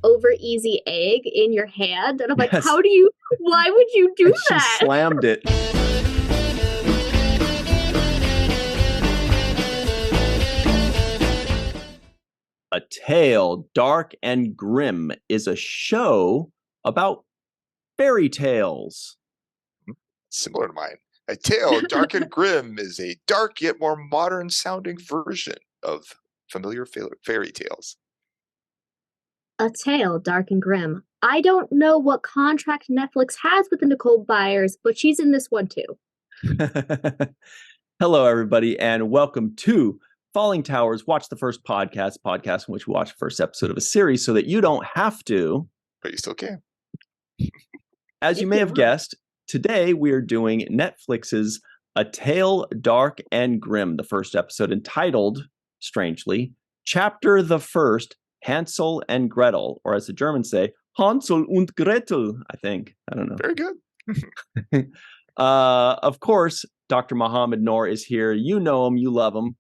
over easy egg in your hand, and I'm like, Yes. why would you do And that? She slammed it. A Tale Dark and Grimm is a show about fairy tales. Similar to mine. A Tale Dark and Grimm is a dark yet more modern sounding version of familiar fairy tales. A Tale Dark and Grimm. I don't know what contract Netflix has with the Nicole Byers, but she's in this one too. Hello, everybody, and welcome to Fallingtower's Watch the First podcast in which we watch the first episode of a series so that you don't have to. But you still can. As you may have guessed, today we are doing Netflix's A Tale Dark and Grimm, the first episode entitled, strangely, Chapter the First, Hansel and Gretel, or as the Germans say, Hansel und Gretel, I think. I don't know. Very good. Of course, Dr. Mohammed Noor is here. You know him. You love him.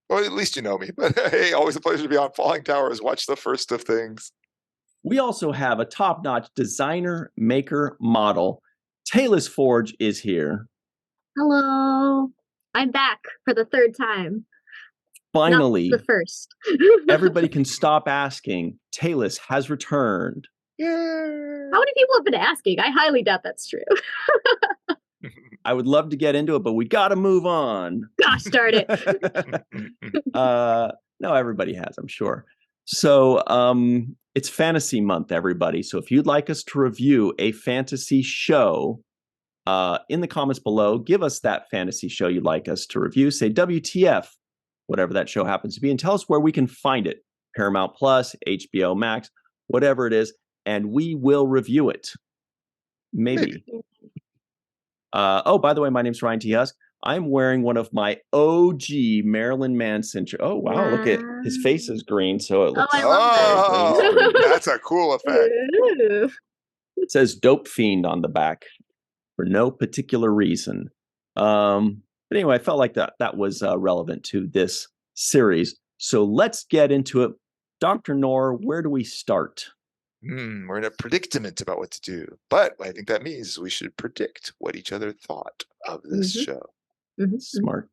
Well, at least you know me. But hey, always a pleasure to be on Falling Towers. Watch the first of things. We also have a top-notch designer, maker, model. Talus Forge is here. Hello. I'm back for the third time. Finally. Not the first. Everybody can stop asking. Tayliss has returned. Yay! How many people have been asking? I highly doubt that's true. I would love to get into it, but we got to move on. Gosh darn it. No, everybody has, I'm sure. So it's fantasy month, everybody. So if you'd like us to review a fantasy show, in the comments below, give us that fantasy show you'd like us to review. Say WTF, whatever that show happens to be, and tell us where we can find it. Paramount Plus, HBO Max, whatever it is, and we will review it. Maybe. By the way, my name's Ryan T. Husk. I'm wearing one of my OG Marilyn Manson. Oh, wow. Look at his face is green, so it looks. I love that. That's a cool effect. It says Dope Fiend on the back for no particular reason. But anyway, I felt like that was relevant to this series. So let's get into it. Dr. Noor, where do we start? We're in a predicament about what to do. But I think that means we should predict what each other thought of this show. Mm-hmm. Smart.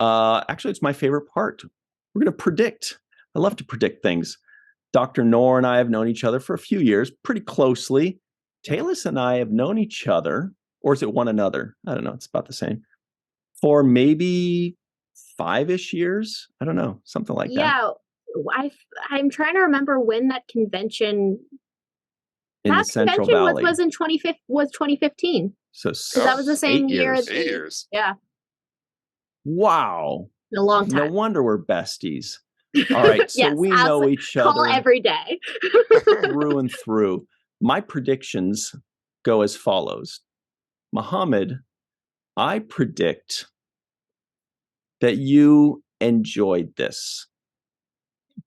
Actually, it's my favorite part. We're going to predict. I love to predict things. Dr. Noor and I have known each other for a few years, pretty closely. Tayliss and I have known each other, or is it one another? I don't know. It's about the same. For maybe 5-ish years. I don't know. Something like that. Yeah. I'm trying to remember when that convention. In the Central Valley was 2015. So that was the same year. 8 years. Yeah. Wow. A long time. No wonder we're besties. All right. So yes, we know each other. Call every day. Through and through. My predictions go as follows. Mohammed, I predict that you enjoyed this.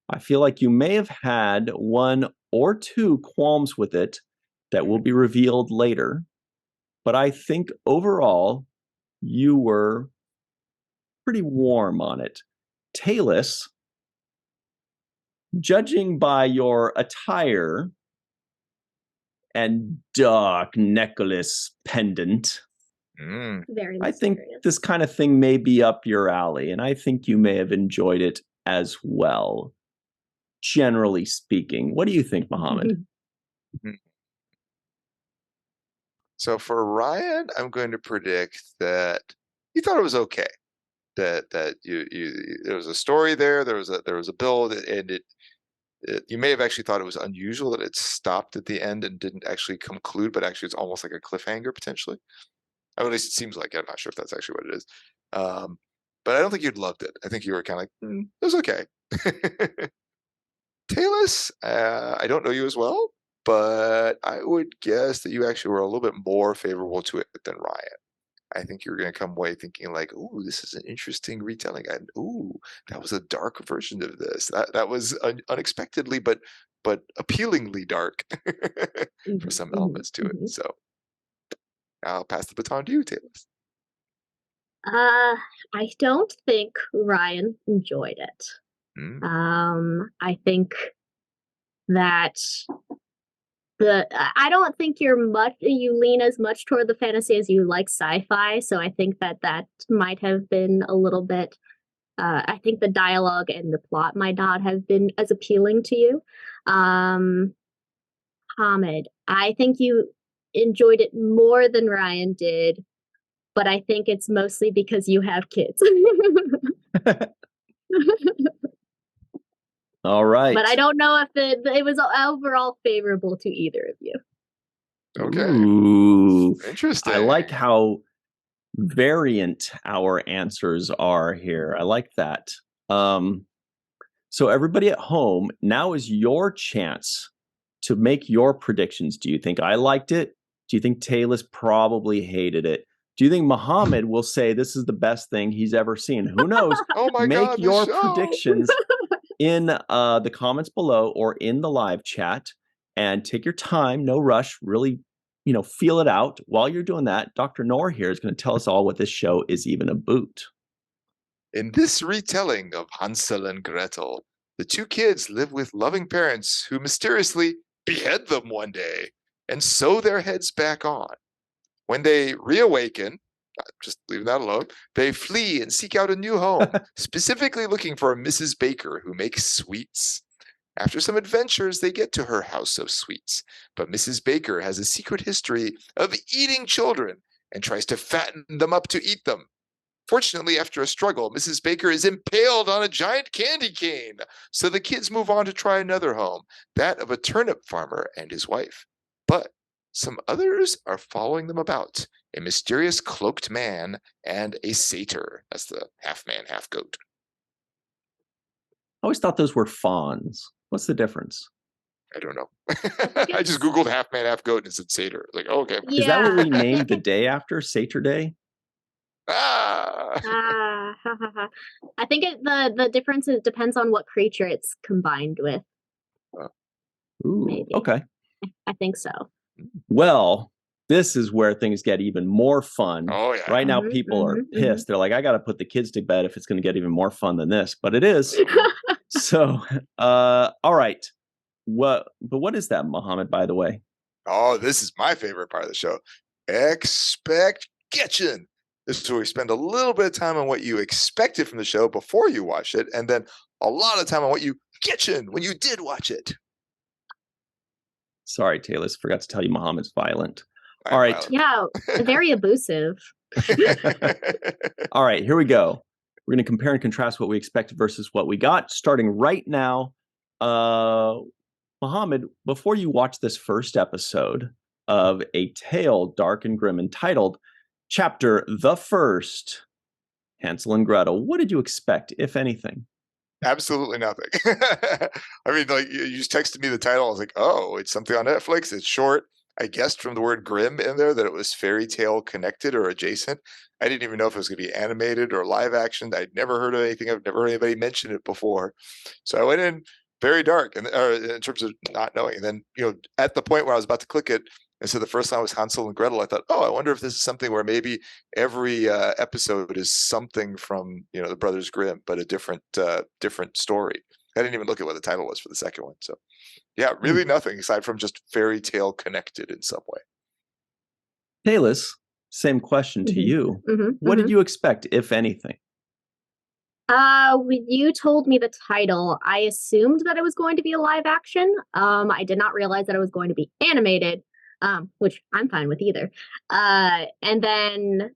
I feel like you may have had 1 or 2 qualms with it that will be revealed later. But I think overall, you were pretty warm on it. Tayliss, judging by your attire and dark necklace pendant, Very I think this kind of thing may be up your alley, and I think you may have enjoyed it as well. Generally speaking, what do you think, Mohammed? So for Ryan, I'm going to predict that you thought it was okay. That you there was a story there was a build, and you may have actually thought it was unusual that it stopped at the end and didn't actually conclude, but actually it's almost like a cliffhanger potentially. At least it seems like it. I'm not sure if that's actually what it is. But I don't think you'd loved it. I think you were kind of like, it was okay. Tayliss, I don't know you as well, but I would guess that you actually were a little bit more favorable to it than Ryan. I think you're going to come away thinking like, ooh, this is an interesting retelling. And ooh, that was a dark version of this. That was unexpectedly, but appealingly dark for some elements to it. So I'll pass the baton to you, Tayliss. I don't think Ryan enjoyed it. I think that I don't think you lean as much toward the fantasy as you like sci-fi, so I think that might have been a little bit. I think the dialogue and the plot might not have been as appealing to you. Hamid, I think you enjoyed it more than Ryan did, but I think it's mostly because you have kids. All right. But I don't know if it was overall favorable to either of you. Okay. Ooh. Interesting. I like how variant our answers are here. I like that. So everybody at home, now is your chance to make your predictions. Do you think I liked it? Do you think Tayliss probably hated it? Do you think Muhammad will say this is the best thing he's ever seen? Who knows? Oh my Make God, your the show. predictions in the comments below or in the live chat, and take your time, no rush, really, feel it out. While you're doing that, Dr. Noor here is going to tell us all what this show is even about. In this retelling of Hansel and Gretel, the two kids live with loving parents who mysteriously behead them one day and sew their heads back on. When they reawaken, just leaving that alone, they flee and seek out a new home, specifically looking for a Mrs. Baker who makes sweets. After some adventures, they get to her house of sweets, but Mrs. Baker has a secret history of eating children and tries to fatten them up to eat them. Fortunately, after a struggle, Mrs. Baker is impaled on a giant candy cane, so the kids move on to try another home, that of a turnip farmer and his wife. But some others are following them about, a mysterious cloaked man and a satyr. That's the half man, half goat. I always thought those were fawns. What's the difference? I don't know. I just Googled half man, half goat and it said satyr. Like, oh, okay. Is that what we named the day after, Satyr Day? I think the difference depends on what creature it's combined with. Ooh, maybe. Okay. I think so. Well, this is where things get even more fun. Oh, yeah. Right now, people are pissed. They're like, I got to put the kids to bed if it's going to get even more fun than this. But it is. So, all right. But what is that, Muhammad, by the way? Oh, this is my favorite part of the show. Expectation. This is where we spend a little bit of time on what you expected from the show before you watch it, and then a lot of time on what you getchin when you did watch it. Sorry, Tayliss, forgot to tell you Muhammad's violent. All right. Yeah, very abusive. All right, here we go. We're going to compare and contrast what we expected versus what we got, starting right now. Muhammad, before you watch this first episode of A Tale Dark and Grimm entitled Chapter the First, Hansel and Gretel, what did you expect, if anything? Absolutely nothing. I mean, like, you just texted me the title. I was like, oh, it's something on Netflix. It's short. I guessed from the word Grimm in there that it was fairy tale connected or adjacent. I didn't even know if it was going to be animated or live action. I'd never heard of anything. I've never heard anybody mention it before. So I went in very dark and in terms of not knowing. And then, at the point where I was about to click it, and so the first line was Hansel and Gretel, I thought, oh, I wonder if this is something where maybe every episode is something from, the Brothers Grimm, but a different story. I didn't even look at what the title was for the second one. So, yeah, really nothing aside from just fairy tale connected in some way. Tayliss, same question to you. What did you expect, if anything? When you told me the title, I assumed that it was going to be a live action. I did not realize that it was going to be animated. Which I'm fine with either. And then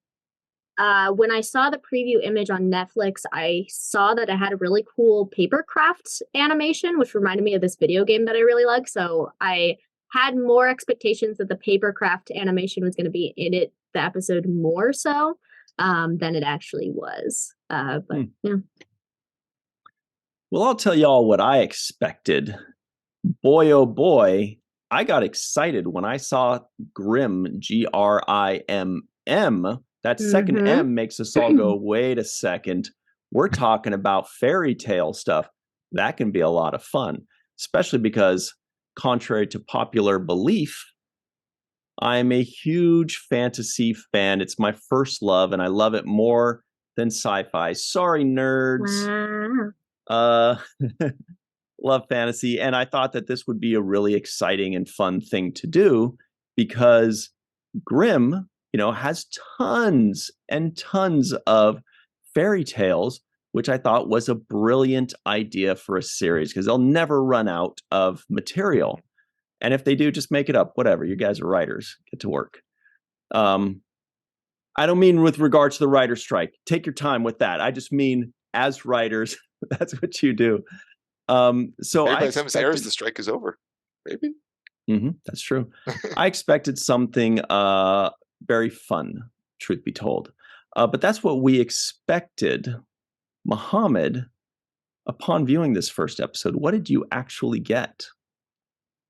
when I saw the preview image on Netflix, I saw that it had a really cool papercraft animation, which reminded me of this video game that I really like. So I had more expectations that the papercraft animation was going to be in the episode more so than it actually was. But yeah. Well, I'll tell y'all what I expected. Boy, oh boy. I got excited when I saw Grimm, Grimm. That second M makes us all go, wait a second. We're talking about fairy tale stuff. That can be a lot of fun, especially because, contrary to popular belief, I'm a huge fantasy fan. It's my first love, and I love it more than sci-fi. Sorry, nerds. Wow. love fantasy. And I thought that this would be a really exciting and fun thing to do because Grimm, has tons and tons of fairy tales, which I thought was a brilliant idea for a series because they'll never run out of material. And if they do, just make it up. Whatever. You guys are writers. Get to work. I don't mean with regard to the writer's strike. Take your time with that. I just mean as writers, that's what you do. So maybe by the time this airs, the strike is over. Maybe. That's true. I expected something very fun, truth be told. But that's what we expected. Mohammed, upon viewing this first episode, what did you actually get?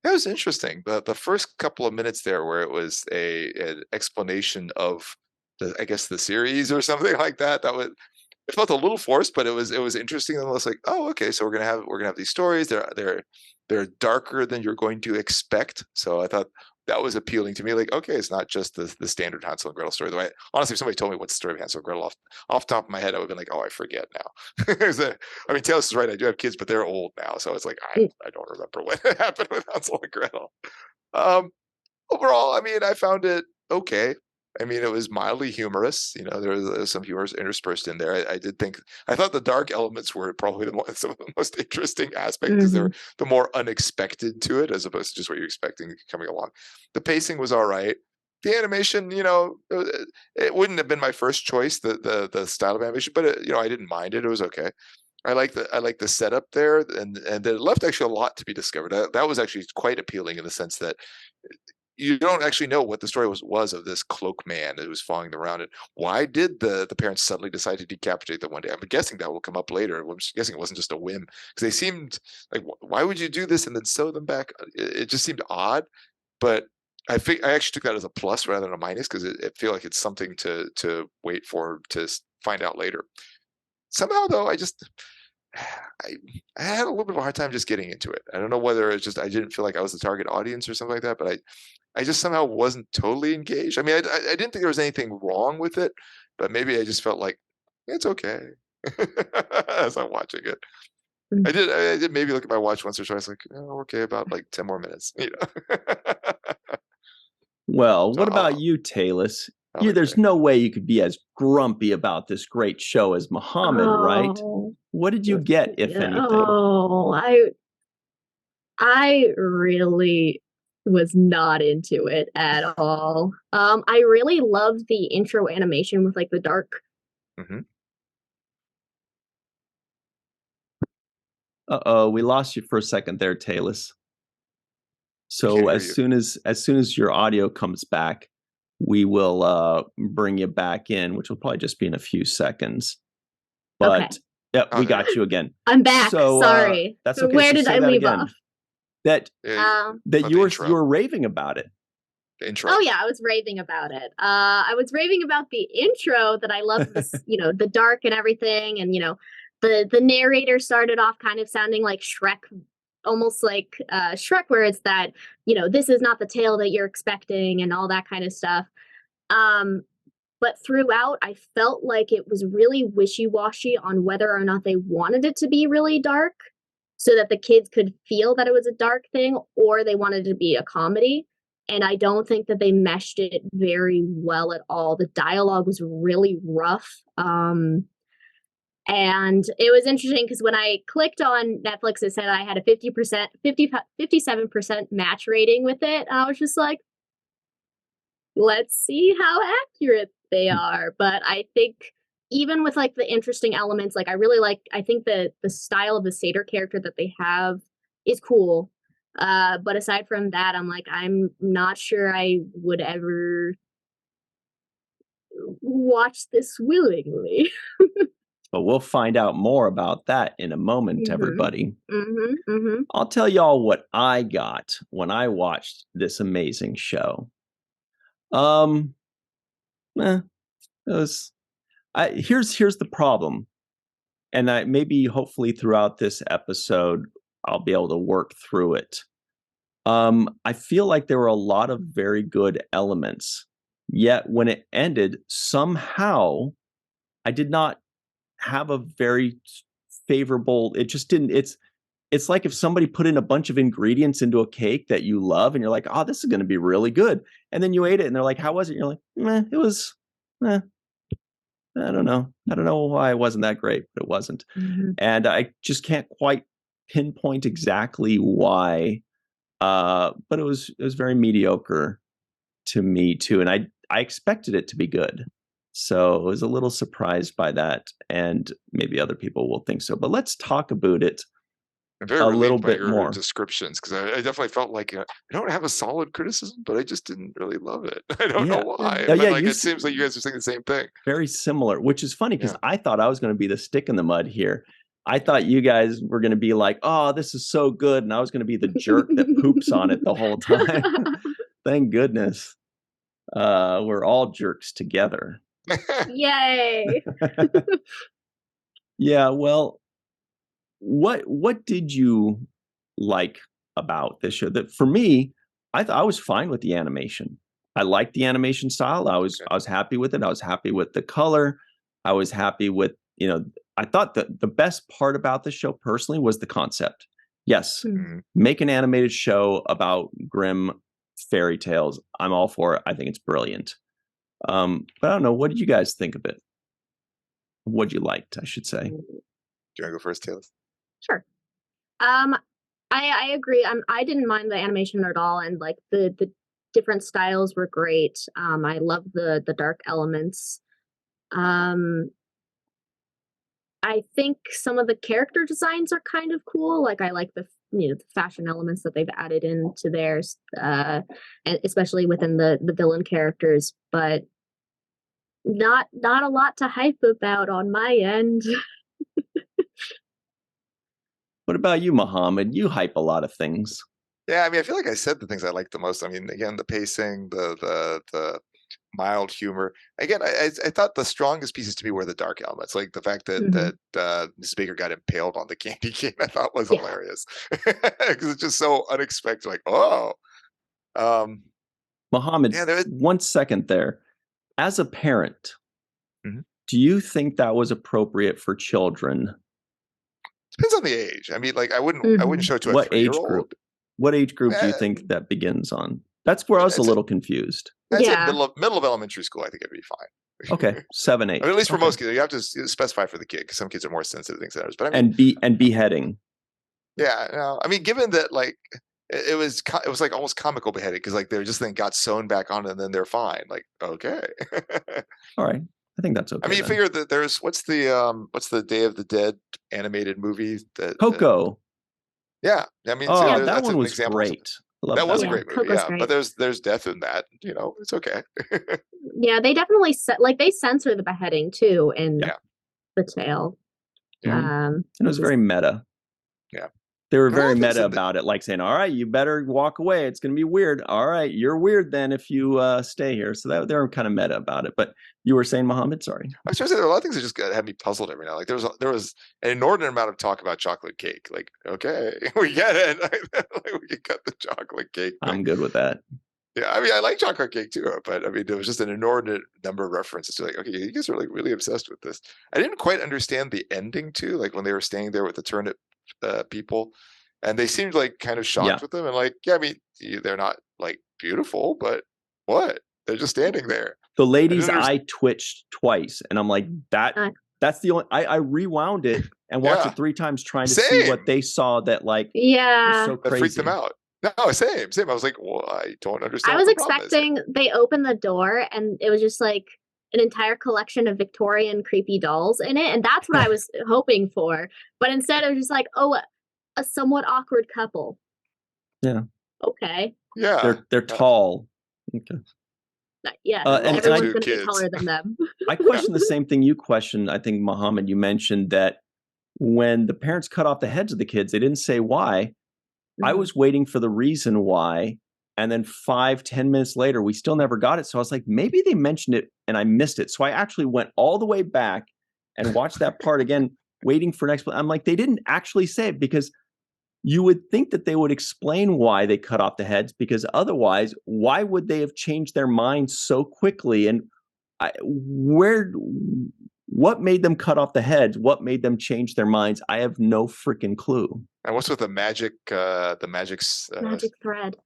That was interesting. The first couple of minutes there, where it was an explanation of the series or something like that. It felt a little forced, but it was interesting. And I was like, oh, okay, so we're gonna have these stories. They're darker than you're going to expect. So I thought that was appealing to me. Like, okay, it's not just the standard Hansel and Gretel story. Though honestly, if somebody told me what's the story of Hansel and Gretel off the top of my head, I would have been like, oh, I forget now. Tayliss is right. I do have kids, but they're old now, so it's like I don't remember what happened with Hansel and Gretel. Overall, I found it okay. It was mildly humorous. There was some humor interspersed in there. I thought the dark elements were probably some of the most interesting aspects because they're the more unexpected to it, as opposed to just what you're expecting coming along. The pacing was all right. The animation, it wouldn't have been my first choice, the style of animation, but I didn't mind it. It was okay. I like the setup there, and it left actually a lot to be discovered. That was actually quite appealing in the sense that you don't actually know what the story was of this cloak man that was following them around. And why did the parents suddenly decide to decapitate them one day? I'm guessing that will come up later. I'm guessing it wasn't just a whim because they seemed like, why would you do this and then sew them back? It just seemed odd, but I actually took that as a plus rather than a minus because it feel like it's something to wait for to find out later. Somehow though, I had a little bit of a hard time just getting into it. I don't know whether it's just I didn't feel like I was the target audience or something like that, but I just somehow wasn't totally engaged. I didn't think there was anything wrong with it, but maybe I just felt like it's okay as I'm watching it. I did maybe look at my watch once or twice, like, oh, okay, about like 10 more minutes, Well, what about you, Talus? There's no way you could be as grumpy about this great show as Mohammed, right? What did you get, if anything? Oh, I really was not into it at all. I really loved the intro animation with like the dark. Uh-oh, we lost you for a second there, Talus. So as soon as your audio comes back, we will bring you back in, which will probably just be in a few seconds. But okay. Yep, we got you again. I'm back. So, sorry. That's okay. Where did I leave off? That you were raving about it. The intro. Oh yeah, I was raving about it. I was raving about the intro that I love this, the dark and everything, and the narrator started off kind of sounding like Shrek, almost like Shrek, where it's that, this is not the tale that you're expecting and all that kind of stuff. But throughout, I felt like it was really wishy-washy on whether or not they wanted it to be really dark so that the kids could feel that it was a dark thing, or they wanted it to be a comedy. And I don't think that they meshed it very well at all. The dialogue was really rough. And it was interesting because when I clicked on Netflix, it said I had a 57% match rating with it. And I was just like, let's see how accurate they are. But I think even with like the interesting elements, like I think the style of the satyr character that they have is cool. But aside from that, I'm not sure I would ever watch this willingly. But we'll find out more about that in a moment, everybody. I'll tell y'all what I got when I watched this amazing show. Here's the problem, and hopefully throughout this episode I'll be able to work through it. I feel like there were a lot of very good elements, yet when it ended, somehow I did not have a very favorable. It just didn't. it's like if somebody put in a bunch of ingredients into a cake that you love and you're like, oh, this is going to be really good. And then you ate it and they're like, how was it? You're like, meh, it was, I don't know. I don't know why it wasn't that great, but it wasn't. Mm-hmm. And I just can't quite pinpoint exactly why. But it was very mediocre to me too. And I expected it to be good. So I was a little surprised by that. And maybe other people will think so. But let's talk about it I'm very a relieved little by bit your more. descriptions, because I definitely felt like I don't have a solid criticism, but I just didn't really love it. I don't know why. Yeah, But like, you it seems like you guys are saying the same thing. very similar, which is funny because Yeah. I thought I was going to be the stick in the mud here. I thought you guys were going to be like, oh, this is so good. And I was going to be the jerk that poops on it the whole time. Thank goodness. We're all jerks together. Yay. Yeah, well, what did you like about this show? That for me, I thought I was fine with the animation. I liked the animation style. I was happy with it. I was happy with the color. I was happy with, I thought that the best part about the show personally was the concept. Yes, make an animated show about Grimm fairy tales. I'm all for it. I think it's brilliant. But I don't know. What did you guys think of it? What you liked, I should say. Do you want to go first, Tayliss? Sure. I agree. I didn't mind the animation at all, and like the different styles were great. I love the dark elements. I think some of the character designs are kind of cool. Like I like the the fashion elements that they've added into theirs, and especially within the villain characters. But not a lot to hype about on my end. What about you, Muhammad? You hype a lot of things. Yeah, I mean, I feel like I said the things I liked the most. I mean, again, the pacing, the mild humor. Again, I thought the strongest pieces to me were the dark elements, like the fact that Mrs. Baker got impaled on the candy cane. I thought was hilarious because it's just so unexpected. Like, oh, Muhammad, 1 second there. As a parent, do you think that was appropriate for children? Depends on the age. I mean, like I wouldn't show it to a 3-year-old. What age group do you think that begins on? That's where I was a little confused. I'd say middle of elementary school. I think it'd be fine. Okay, 7, 8. I mean, at least for most kids, you have to specify for the kid because some kids are more sensitive to things than others. But I mean, and beheading. Yeah, no, I mean, given that like it was like almost comical beheading because like they're just then got sewn back on and then they're fine. Like, okay, all right. I think that's okay. I mean, you figure that there's what's the Day of the Dead animated movie that Coco. Yeah, I mean, that one was great. That was a great movie. Yeah, but there's death in that. It's okay. Yeah, they definitely they censor the beheading too in the tale. Yeah. It was very meta. Yeah. They were very meta about it, like saying, all right, you better walk away. It's going to be weird. All right, you're weird then if you stay here. So they were kind of meta about it. But you were saying, Muhammad, sorry. I was trying to say there are a lot of things that just had me puzzled every now. Like there was an inordinate amount of talk about chocolate cake. Like, okay, we get it. Like, we can cut the chocolate cake. I'm good with that. Yeah, I mean, I like chocolate cake too, but I mean, there was just an inordinate number of references to like, okay, you guys are like really obsessed with this. I didn't quite understand the ending too, like when they were staying there with the turnip people. And they seemed like kind of shocked with them, and like, yeah, I mean, they're not like beautiful, but what? They're just standing there. The lady's eye twitched twice, and I'm like, that's the only. I rewound it and watched it 3 times trying to see what they saw that like. Yeah, so crazy. That freaked them out. No, same. I was like, well, I don't understand. I was expecting they opened the door and it was just like an entire collection of Victorian creepy dolls in it, and that's what I was hoping for. But instead, it was just like, oh, a somewhat awkward couple. Yeah. Okay. Yeah. They're tall. Okay. Yeah. And everyone's going to be taller than them. I questioned the same thing you questioned. I think, Muhammad, you mentioned that when the parents cut off the heads of the kids, they didn't say why. I was waiting for the reason why. And then 5-10 minutes later, we still never got it. So I was like, maybe they mentioned it and I missed it. So I actually went all the way back and watched that part again, waiting for an explanation. I'm like, they didn't actually say it, because you would think that they would explain why they cut off the heads, because otherwise, why would they have changed their minds so quickly? And What made them cut off the heads? What made them change their minds? I have no freaking clue. And what's with the magic Magic thread.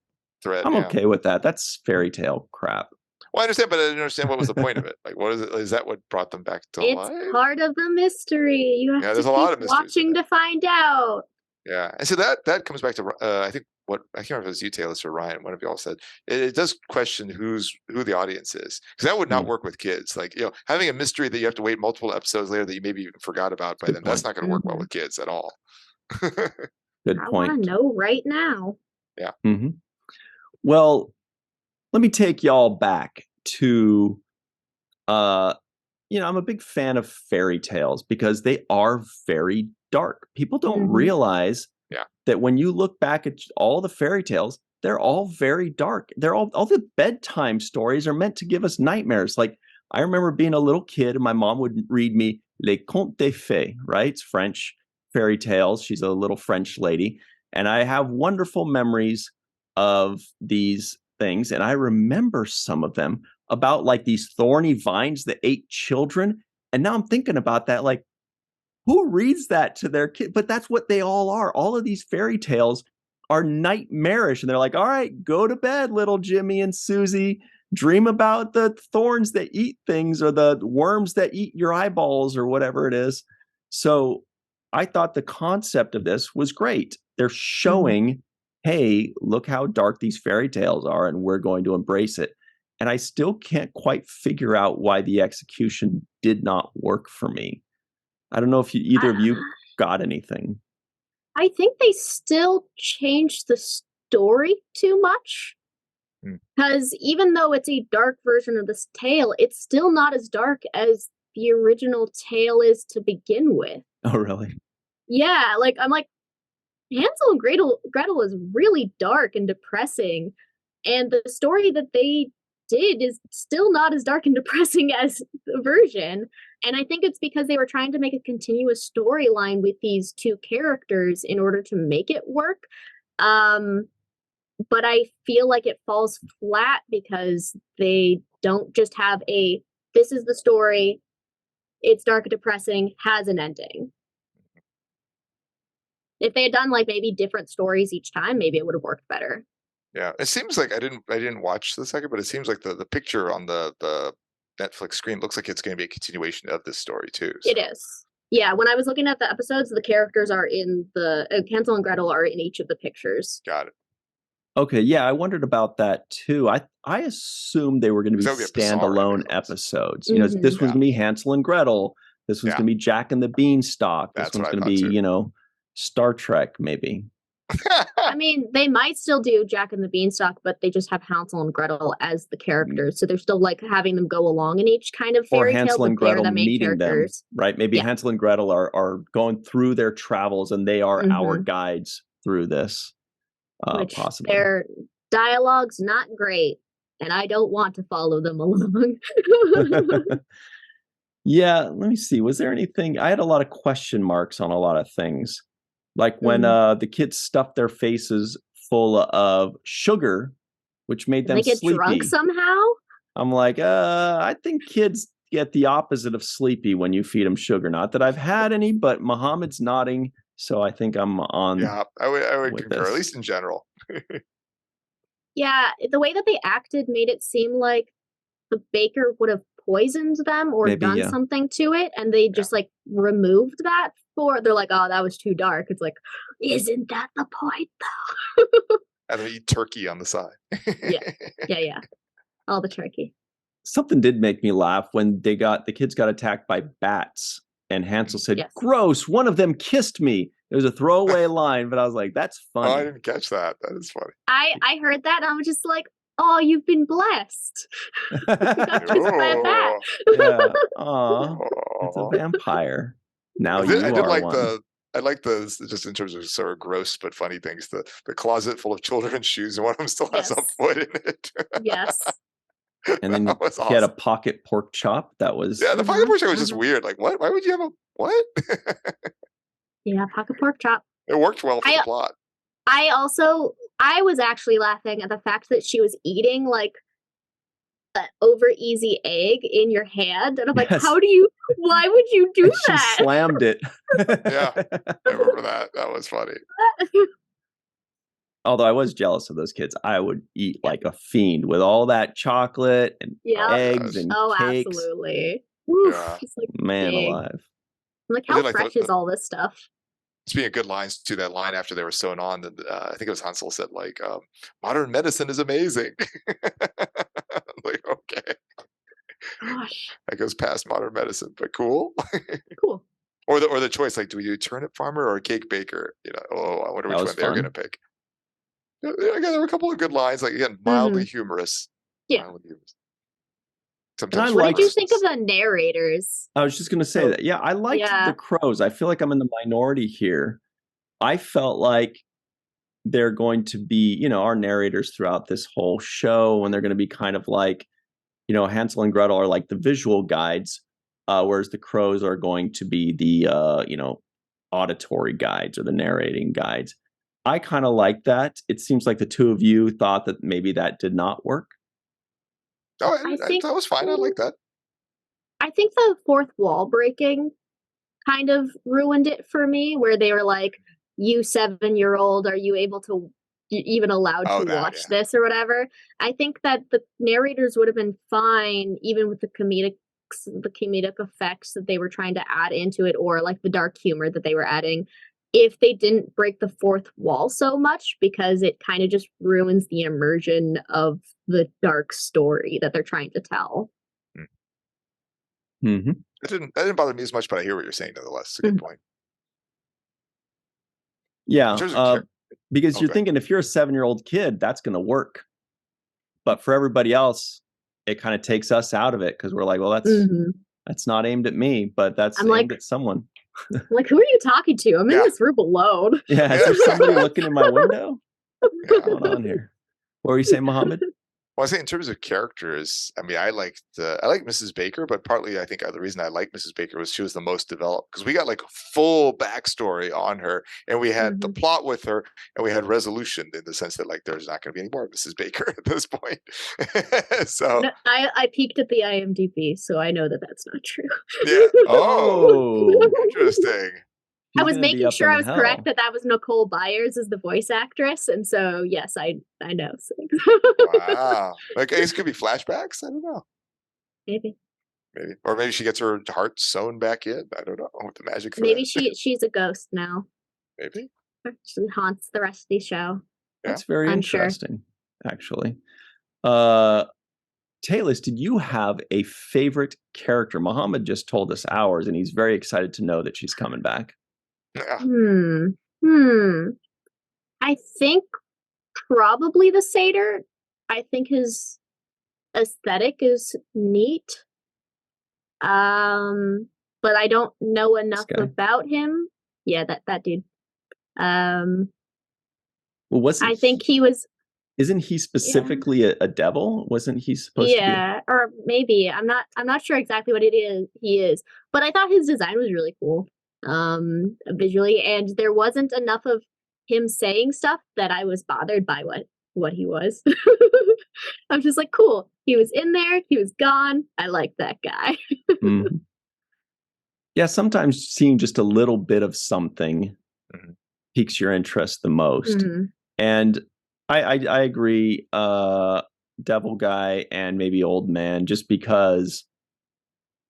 thread? I'm Yeah. okay with that. That's fairy tale crap. Well, I understand, but I didn't understand what was the point of it. Like, what is it? Is that what brought them back to life? It's part of the mystery. You have there's to a lot keep of mysteries in watching to find out. Yeah, and so that comes back to I think what I can't remember if it was you, Tayliss, or Ryan. One of y'all said it does question who the audience is, because that would not work with kids. Like, having a mystery that you have to wait multiple episodes later that you maybe even forgot about by then. That's not going to work well with kids at all. Good I point. want to know right now. Yeah. Mm-hmm. Well, let me take y'all back to, I'm a big fan of fairy tales because they are very dark. People don't realize that when you look back at all the fairy tales, they're all very dark. They're all the bedtime stories are meant to give us nightmares. Like, I remember being a little kid and my mom would read me Les Contes des Fées, right? It's French fairy tales. She's a little French lady. And I have wonderful memories of these things. And I remember some of them about like these thorny vines that ate children. And now I'm thinking about that, like, who reads that to their kid? But that's what they all are. All of these fairy tales are nightmarish. And they're like, all right, go to bed, little Jimmy and Susie. Dream about the thorns that eat things or the worms that eat your eyeballs or whatever it is. So I thought the concept of this was great. They're showing, hey, look how dark these fairy tales are, and we're going to embrace it. And I still can't quite figure out why the execution did not work for me. I don't know if either of you got anything. I think they still changed the story too much. Because even though it's a dark version of this tale, it's still not as dark as the original tale is to begin with. Oh, really? Yeah, like, I'm like, Hansel and Gretel is really dark and depressing. And the story that they did is still not as dark and depressing as the version. And I think it's because they were trying to make a continuous storyline with these two characters in order to make it work. But I feel like it falls flat because they don't just have this is the story, it's dark and depressing, has an ending. If they had done like maybe different stories each time, maybe it would have worked better. Yeah, it seems like I didn't watch the second, but it seems like the picture on the Netflix screen looks like it's going to be a continuation of this story too. So. It is. Yeah, when I was looking at the episodes, the characters are in Hansel and Gretel are in each of the pictures. Got it. Okay, yeah, I wondered about that too. I assumed they were going to be standalone episodes. This was going to be Hansel and Gretel. This was going to be Jack and the Beanstalk. This one's going to be, Star Trek, maybe. I mean, they might still do Jack and the Beanstalk, but they just have Hansel and Gretel as the characters. So they're still like having them go along in each kind of fairy tale, but they're the main characters. Them, right? Maybe Hansel and Gretel are going through their travels and they are our guides through this. Possibly. Their dialogue's not great, and I don't want to follow them along. Yeah, let me see. Was there anything? I had a lot of question marks on a lot of things. Like when the kids stuffed their faces full of sugar, which made them get sleepy. Drunk somehow? I'm like, I think kids get the opposite of sleepy when you feed them sugar. Not that I've had any, but Muhammad's nodding, so I think I'm on. Yeah, I would concur, at least in general. Yeah, the way that they acted made it seem like the baker would have poisoned them or done something to it, and they just like removed that. They're like, oh, that was too dark. It's like, isn't that the point though? And they eat turkey on the side. yeah, all the turkey. Something did make me laugh when the kids got attacked by bats, and Hansel said, "Gross! One of them kissed me." It was a throwaway line, but I was like, "That's funny." Oh, I didn't catch that. That is funny. I heard that, and I was just like, "Oh, you've been blessed." Got kissed by a bat. Yeah. Aw, it's a vampire. Now you are one. I like the just in terms of sort of gross but funny things. The closet full of children's shoes, and one of them still has a foot in it. Yes. And then he had a pocket pork chop. That was the pocket pork chop was just weird. Like, what? Why would you have a what? Yeah, pocket pork chop. It worked well for the plot. I was actually laughing at the fact that she was eating like over easy egg in your hand, and I'm like, Yes. why would you do And she that? slammed it. Yeah. I remember that. That was funny. Although I was jealous of those kids. I would eat like a fiend with all that chocolate and Yeah. Oh, eggs gosh. and Oh, cakes. absolutely. Oof, Yeah. just like Man big. alive. I'm like, I how did like fresh is all this stuff? Speaking of good lines, to that line after they were sewn on, I think it was Hansel said like, "Modern medicine is amazing." Like, okay, Gosh, that goes past modern medicine, but cool. cool. Or the choice, like, do we do turnip farmer or cake baker? You know, oh, I wonder That which was one they're going to fun. pick. Yeah, again, there were a couple of good lines, like again, mildly humorous. Yeah. Mildly humorous. And I Sometimes What did you liked. think of the narrators? I was just going to say that. Yeah, I liked Yeah. the crows. I feel like I'm in the minority here. I felt like they're going to be, you know, our narrators throughout this whole show, and they're going to be kind of like, you know, Hansel and Gretel are like the visual guides, whereas the crows are going to be the, you know, auditory guides or the narrating guides. I kind of like that. It seems like the two of you thought that maybe that did not work. Oh, I think that was fine. I like that. I think the fourth wall breaking kind of ruined it for me, where they were like, "You 7-year-old, are you able to even allowed Oh, to that, watch yeah. this or whatever?" I think that the narrators would have been fine, even with the comedic effects that they were trying to add into it, or like the dark humor that they were adding, if they didn't break the fourth wall so much, because it kind of just ruins the immersion of the dark story that they're trying to tell. Mm-hmm. That didn't bother me as much, but I hear what you're saying nonetheless. It's a good point. In Yeah, terms of because you're okay. thinking if you're a 7-year-old kid, that's going to work. But for everybody else, it kind of takes us out of it because we're like, well, that's not aimed at me, but that's I'm aimed like, at someone. I'm like, who are you talking to? I'm in Yeah. this room alone. Yeah, is there somebody looking in my window? Yeah. What's going on here? What were you saying, Mohammed? Well, I say in terms of characters, I mean, I liked Mrs. Baker, but partly I think the reason I liked Mrs. Baker was she was the most developed because we got like a full backstory on her, and we had the plot with her, and we had resolution in the sense that like there's not going to be any more Mrs. Baker at this point. So No, I peeked at the IMDb, so I know that that's not true. yeah. Oh, Interesting. I she's was gonna be making up sure in I was hell. correct that was Nicole Byers as the voice actress, and so yes, I know. So. Wow. Like, I guess it could be flashbacks. I don't know. Maybe. Or maybe she gets her heart sewn back in. I don't know. With the magic thread. Maybe she's a ghost now. Maybe. She haunts the rest of the show. That's very Unsure. interesting, actually. Tayliss, did you have a favorite character? Muhammad just told us ours, and he's very excited to know that she's coming back. Yeah. I think probably the satyr. I think his aesthetic is neat. But I don't know enough about him. Yeah, that dude. Well, wasn't I think he was. Isn't he specifically a devil? Wasn't he supposed to be? Yeah, or maybe I'm not sure exactly what it is. He is, but I thought his design was really cool, visually, and there wasn't enough of him saying stuff that I was bothered by what he was. I'm just like, cool. He was in there. He was gone. I like that guy. Mm-hmm. Yeah, sometimes seeing just a little bit of something piques your interest the most. And I agree, devil guy and maybe old man, just because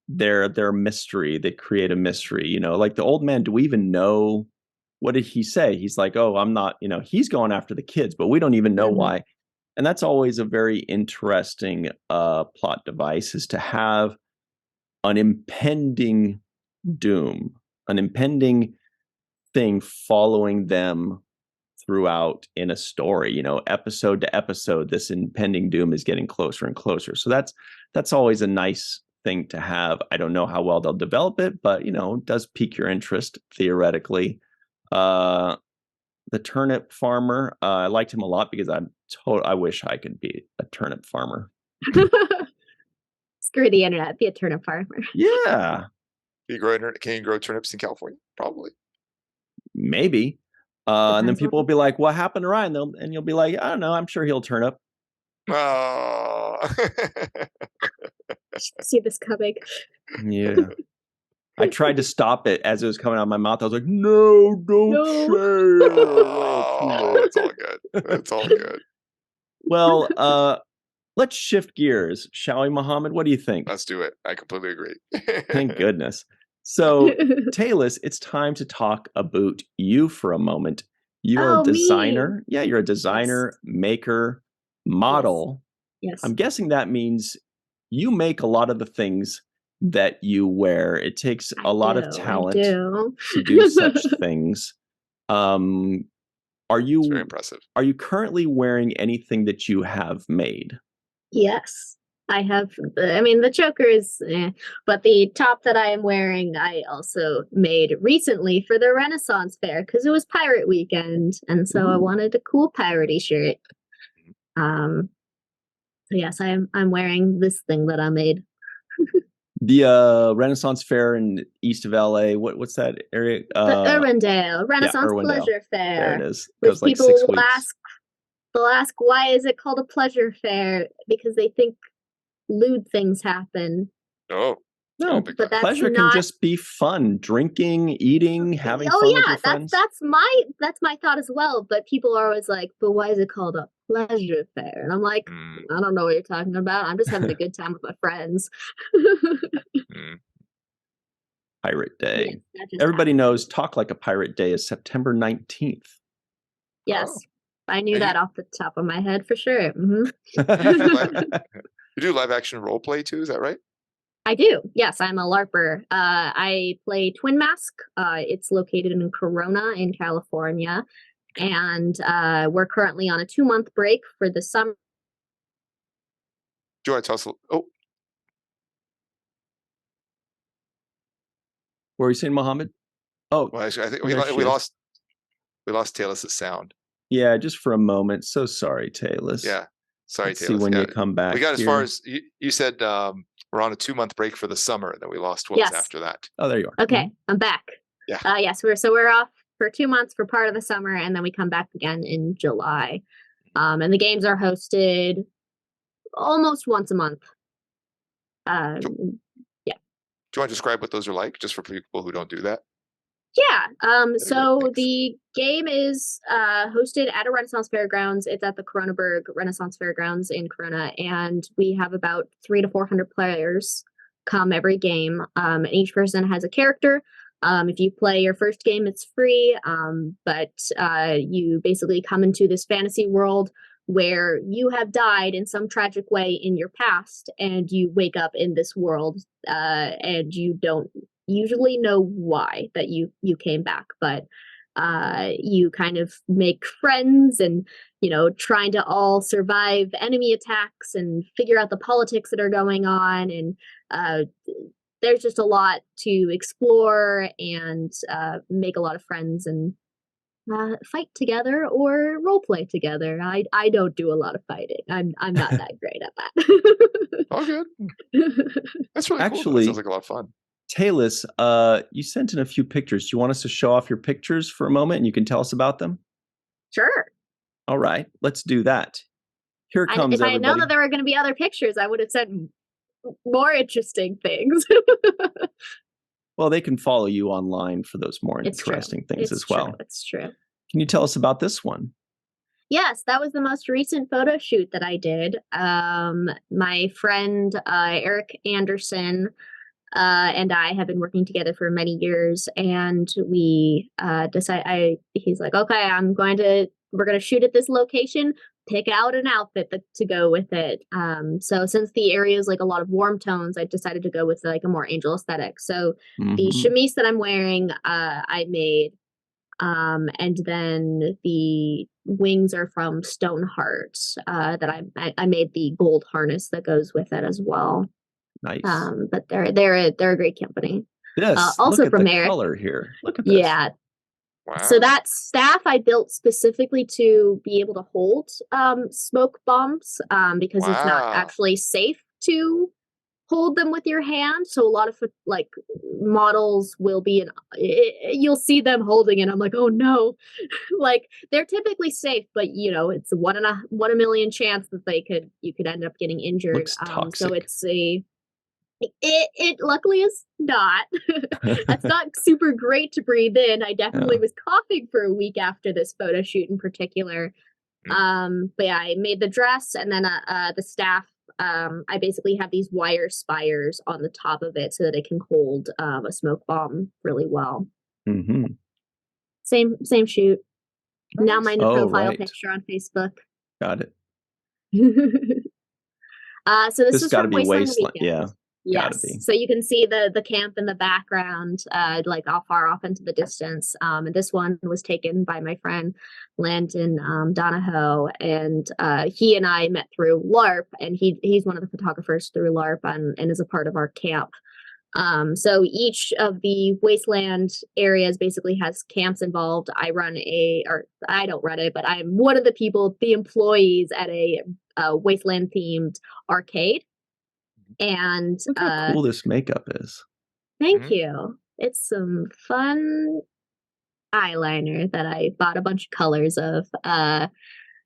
they're a mystery. They create a mystery, you know, like the old man, do we even know, what did he say? He's like, oh, I'm not, you know, he's going after the kids, but we don't even know why. And that's always a very interesting plot device, is to have an impending doom, an impending thing following them throughout in a story, you know, episode to episode, this impending doom is getting closer and closer. So that's always a nice thing to have. I don't know how well they'll develop it, but you know, it does pique your interest theoretically. The turnip farmer, I liked him a lot because I wish I could be a turnip farmer. Screw the internet, be a turnip farmer. Yeah. Can you grow turnips in California? Probably. Maybe. And then people will be like, what happened to Ryan? And you'll be like, I don't know, I'm sure he'll turn up. Oh. See this coming. Yeah. I tried to stop it as it was coming out of my mouth. I was like, no, don't say it. Oh, it's all good. It's all good. Well, let's shift gears, shall we, Mohammed? What do you think? Let's do it. I completely agree. Thank goodness. So, Tayliss, it's time to talk about you for a moment. You're a designer. Me. Yeah, you're a designer, maker, model. Yes. I'm guessing that means you make a lot of the things that you wear. It takes a lot of talent to do such things. Are you It's very impressive. Are you currently wearing anything that you have made? Yes, I have. I mean, the choker is, but the top that I am wearing, I also made recently for the Renaissance Fair because it was Pirate Weekend, and so I wanted a cool piratey shirt. So yes, I'm wearing this thing that I made. The Renaissance Fair in east of LA. What's that area? The Irwindale Renaissance Irwindale. Pleasure Fair. There it is. Which Goes like people 6 will weeks. they'll ask why is it called a pleasure fair? Because they think lewd things happen. Oh. No, big but that's pleasure can just be fun. Drinking, eating, having fun with your friends. That's my thought as well. But people are always like, but why is it called a pleasure fair? And I'm like, I don't know what you're talking about. I'm just having a good time with my friends. Pirate Day. Yes, Everybody knows Talk Like a Pirate Day is September 19th. Yes. I knew that off the top of my head for sure. You do live action role play too, is that right? I do. Yes, I'm a LARPer. I play Twin Mask. It's located in Corona in California. And we're currently on a 2-month break for the summer. Do you want to tell us? Oh. What were you saying, Mohammed? Oh, well, actually, I think we lost Tayliss' sound. Yeah, just for a moment. So sorry, Tayliss. Yeah, sorry, Let's Tayliss. see when you come back. We got as far as you said. We're on a 2-month break for the summer, and then we lost what was after that. Oh, there you are. Okay, I'm back. Yeah. Yes, we're off for 2 months for part of the summer, and then we come back again in July. And the games are hosted almost once a month. Do you want to describe what those are like, just for people who don't do that? Yeah. So the game is hosted at a Renaissance Fairgrounds. It's at the Coronaburg Renaissance Fairgrounds in Corona, and we have about 300 to 400 players come every game. And each person has a character. If you play your first game, it's free. But you basically come into this fantasy world where you have died in some tragic way in your past, and you wake up in this world, and you don't usually know why that you came back, but you kind of make friends and, trying to all survive enemy attacks and figure out the politics that are going on. And there's just a lot to explore and make a lot of friends and fight together or role play together. I don't do a lot of fighting. I'm not that great at that. Oh, good. That's really Actually, cool. That sounds like a lot of fun. Tayliss, you sent in a few pictures. Do you want us to show off your pictures for a moment and you can tell us about them? Sure. All right, let's do that. Here comes everybody. If I know that there were going to be other pictures, I would have said more interesting things. Well, they can follow you online for those more interesting things as well. It's true. Can you tell us about this one? Yes, that was the most recent photo shoot that I did. My friend Eric Anderson and I have been working together for many years, and we decided. He's like, okay, we're going to shoot at this location. Pick out an outfit to go with it. So since the area is like a lot of warm tones, I decided to go with like a more angel aesthetic. So the chemise that I'm wearing, I made, and then the wings are from Stoneheart. That I made the gold harness that goes with it as well. Nice. But they're a great company. Yes. Also look at from the Eric. Color here. Look at this. Yeah. Wow. So that staff I built specifically to be able to hold smoke bombs, because it's not actually safe to hold them with your hand. So a lot of like models will be you'll see them holding it. I'm like, oh no. Like they're typically safe, but you know, it's 1 in a million chance that you could end up getting injured. Looks toxic. So it's it luckily is not. That's not super great to breathe in. I definitely was coughing for a week after this photo shoot in particular. But yeah, I made the dress, and then the staff, I basically have these wire spires on the top of it so that it can hold a smoke bomb really well. Mm-hmm. Same shoot. Nice. Now my new profile picture on Facebook. Got it. So this is got to from be Wasteland. Yeah. Yes. So you can see the camp in the background, like all far off into the distance. And this one was taken by my friend Landon Donahoe, and he and I met through LARP, and he's one of the photographers through LARP and is a part of our camp. So each of the Wasteland areas basically has camps involved. I don't run it, but I'm one of the employees at a Wasteland themed arcade. And look how cool this makeup is. Thank you. It's some fun eyeliner that I bought a bunch of colors of.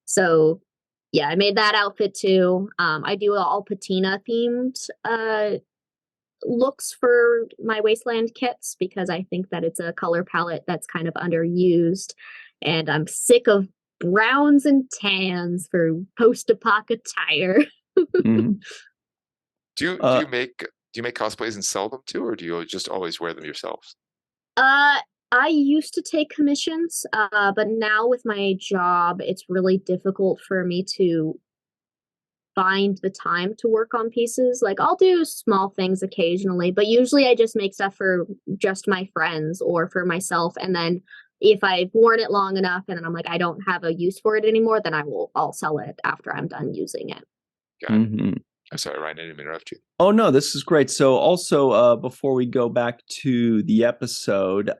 So yeah, I made that outfit too. I do all patina themed looks for my Wasteland kits because I think that it's a color palette that's kind of underused, and I'm sick of browns and tans for post-apoc attire. Mm-hmm. Do you make cosplays and sell them too, or do you just always wear them yourselves? I used to take commissions, but now with my job, it's really difficult for me to find the time to work on pieces. Like I'll do small things occasionally, but usually I just make stuff for just my friends or for myself. And then if I've worn it long enough and I'm like, I don't have a use for it anymore, then I'll sell it after I'm done using it. Got it. Mm-hmm. I'm sorry, Ryan, I didn't interrupt you. Oh, no, this is great. So also, before we go back to the episode,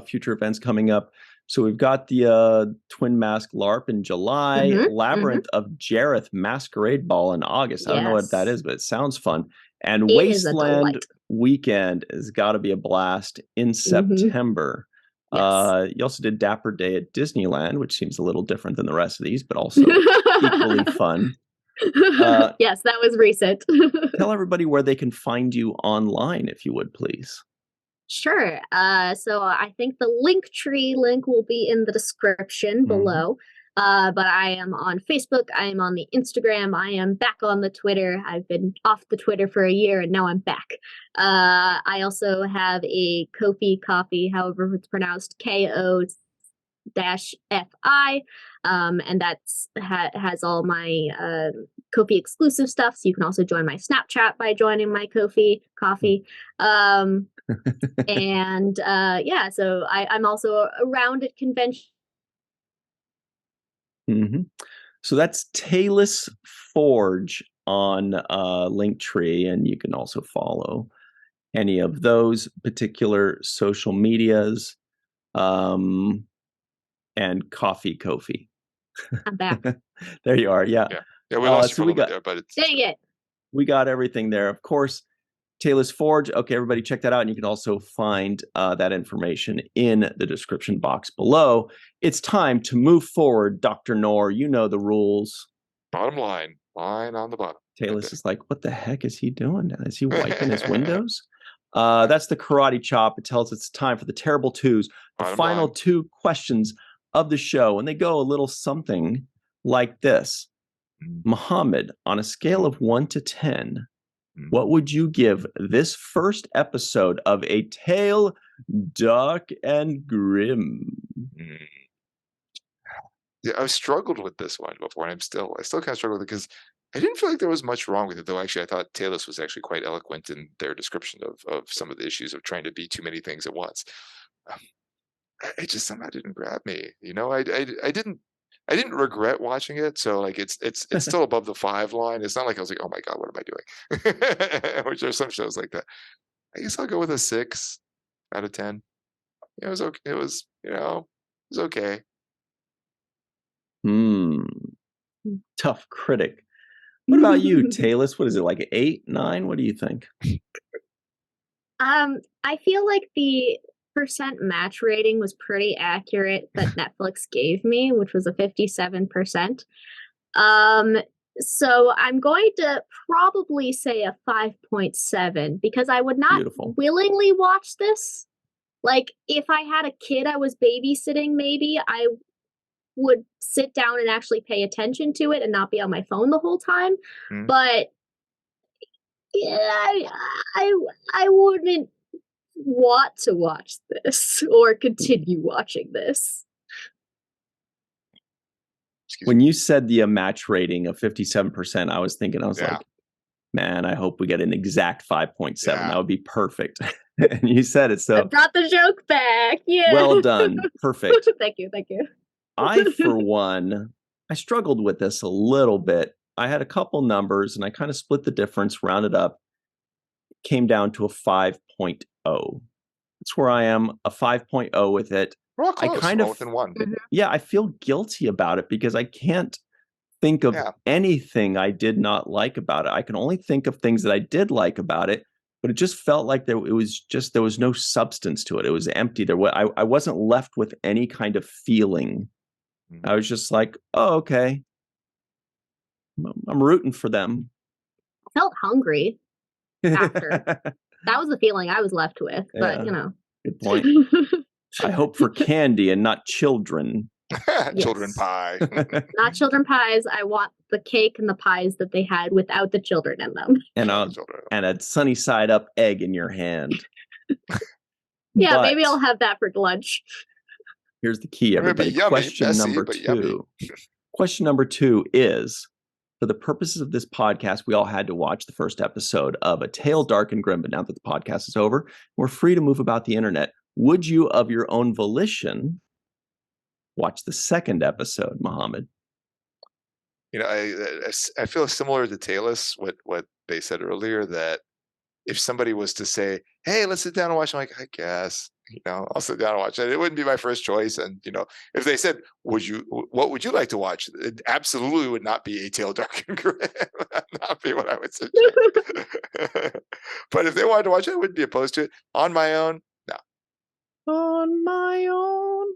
future events coming up. So we've got the Twin Mask LARP in July, Labyrinth of Jareth Masquerade Ball in August. I don't know what that is, but it sounds fun. And Wasteland Weekend has got to be a blast in September. Yes. You also did Dapper Day at Disneyland, which seems a little different than the rest of these, but also equally fun. Yes, that was recent. Tell everybody where they can find you online, if you would, please. Sure. So I think the Linktree link will be in the description below. But I am on Facebook. I am on the Instagram. I am back on the Twitter. I've been off the Twitter for a year, and now I'm back. I also have a Ko-fi coffee, however it's pronounced, KO-FI. And that's has all my Ko-fi exclusive stuff. So you can also join my Snapchat by joining my Ko-fi coffee. And yeah, so I'm also around at convention. So that's Talus Forge on Linktree, and you can also follow any of those particular social medias. And Ko-fi. I'm back. There you are. Yeah. We lost you for a little bit there, but dang it. We got everything there. Of course, Talus Forge. Okay, everybody check that out. And you can also find that information in the description box below. It's time to move forward, Dr. Noor. You know the rules. Bottom line on the bottom. Talus is like, what the heck is he doing? Is he wiping his windows? That's the karate chop. It tells it's time for the terrible twos, the final 2 questions of the show. And they go a little something like this. Muhammad, on a scale of 1 to 10, what would you give this first episode of A Tale Dark and Grimm? Yeah, I've struggled with this one before, and I still kind of struggle with it because I didn't feel like there was much wrong with it, though. Actually, I thought Tayliss was actually quite eloquent in their description of some of the issues of trying to be too many things at once. It just somehow didn't grab me. You know, I didn't regret watching it. So like it's still above the 5 line. It's not like I was like, oh my God, what am I doing? Which are some shows like that. I guess I'll go with a 6 out of 10. It was okay. It was okay. Tough critic. What about you, Tayliss? What is it, like 8, 9? What do you think? I feel like the percent match rating was pretty accurate that Netflix gave me, which was a 57%. So I'm going to probably say a 5.7 because I would not willingly watch this. Like, if I had a kid I was babysitting, maybe I would sit down and actually pay attention to it and not be on my phone the whole time. But yeah, I wouldn't want to watch this or continue watching this. When you said the match rating of 57%, I was thinking, like, man, I hope we get an exact 5.7. That would be perfect. And you said it, so I brought the joke back. Yeah. Well done. Perfect. Thank you. I, for one, I struggled with this a little bit. I had a couple numbers and I kind of split the difference, rounded up, came down to a 5.0. That's where I am, a 5.0 with it. We're all close. I kind of, within one. Yeah, I feel guilty about it because I can't think of anything I did not like about it. I can only think of things that I did like about it, but it just felt like there was no substance to it. It was empty. I wasn't left with any kind of feeling. I was just like, oh, okay. I'm rooting for them. I felt hungry after. That was the feeling I was left with, but Good point. I hope for candy and not children. Children pie. Not children pies. I want the cake and the pies that they had without the children in them. And a sunny side up egg in your hand. Yeah, maybe I'll have that for lunch. Here's the key, everybody. Question number 2 is, for the purposes of this podcast, we all had to watch the first episode of A Tale Dark and Grimm, but now that the podcast is over, we're free to move about the internet. Would you, of your own volition, watch the second episode, Mohammed? I feel similar to Tayliss, what they said earlier, that if somebody was to say, hey, let's sit down and watch, I'm like, I guess, I'll sit down and watch it. It wouldn't be my first choice. And, if they said, what would you like to watch? It absolutely would not be A Tale Dark and Grimm. That would not be what I would suggest. But if they wanted to watch it, I wouldn't be opposed to it. On my own, no. On my own.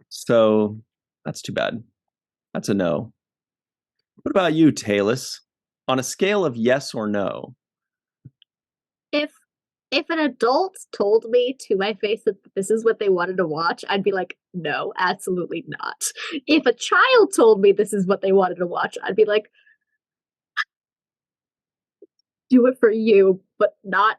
So that's too bad. That's a no. What about you, Tayliss? On a scale of yes or no? If an adult told me to my face that this is what they wanted to watch, I'd be like, no, absolutely not. If a child told me this is what they wanted to watch, I'd be like, do it for you, but not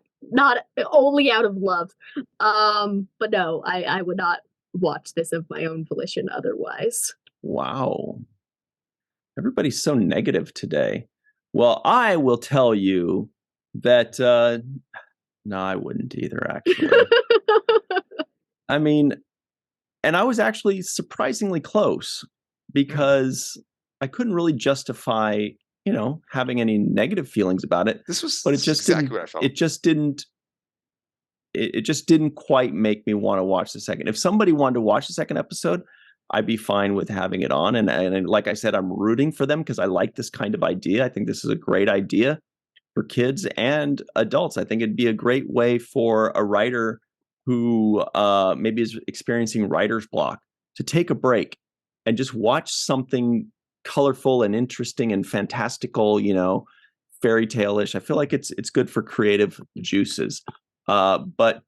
only out of love. But no, I would not watch this of my own volition otherwise. Wow. Everybody's so negative today. Well, I will tell you that no, I wouldn't either, actually. I mean, and I was actually surprisingly close because I couldn't really justify, having any negative feelings about it. But it just exactly what I felt. It just didn't quite make me want to watch the second. If somebody wanted to watch the second episode, I'd be fine with having it on. And like I said, I'm rooting for them because I like this kind of idea. I think this is a great idea for kids and adults. I think it'd be a great way for a writer who maybe is experiencing writer's block to take a break and just watch something colorful and interesting and fantastical, fairy tale-ish. I feel like it's good for creative juices. But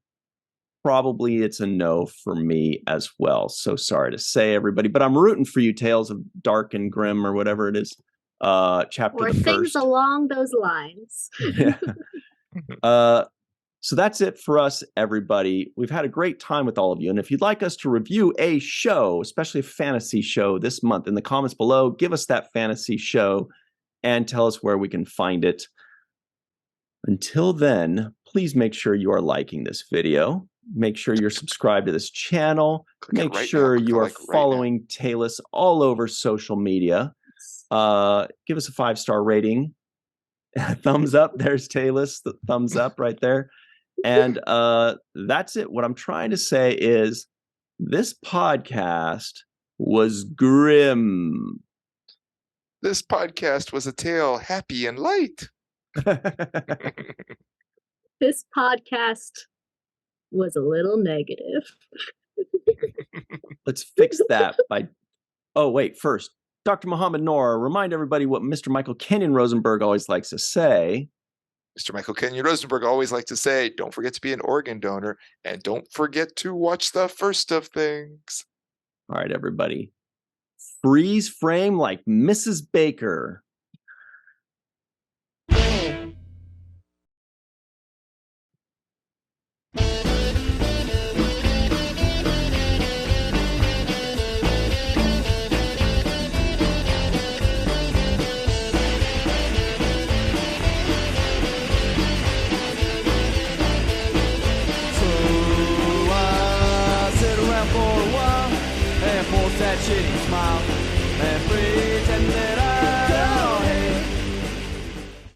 probably it's a no for me as well. So sorry to say, everybody, but I'm rooting for you, Tales of Dark and Grimm or whatever it is. Chapter or the things first. Along those lines. So that's it for us, everybody. We've had a great time with all of you. And if you'd like us to review a show, especially a fantasy show this month, in the comments below, give us that fantasy show and tell us where we can find it. Until then, please make sure you are liking this video. Make sure you're subscribed to this channel. Make sure you are following Tayliss all over social media. Give us a 5-star rating. Thumbs up. There's Tayliss. The thumbs up right there. And that's it. What I'm trying to say is this podcast was grim. This podcast was a tale happy and light. This podcast was a little negative. Let's fix that by. Oh, wait, first, Dr. Muhammad Noor, remind everybody what Mr. Michael Kenyon Rosenberg always likes to say. Mr. Michael Kenyon Rosenberg always likes to say, don't forget to be an organ donor and don't forget to watch the first of things. All right, everybody. Freeze frame like Mrs. Baker. That shitty smile and pretend that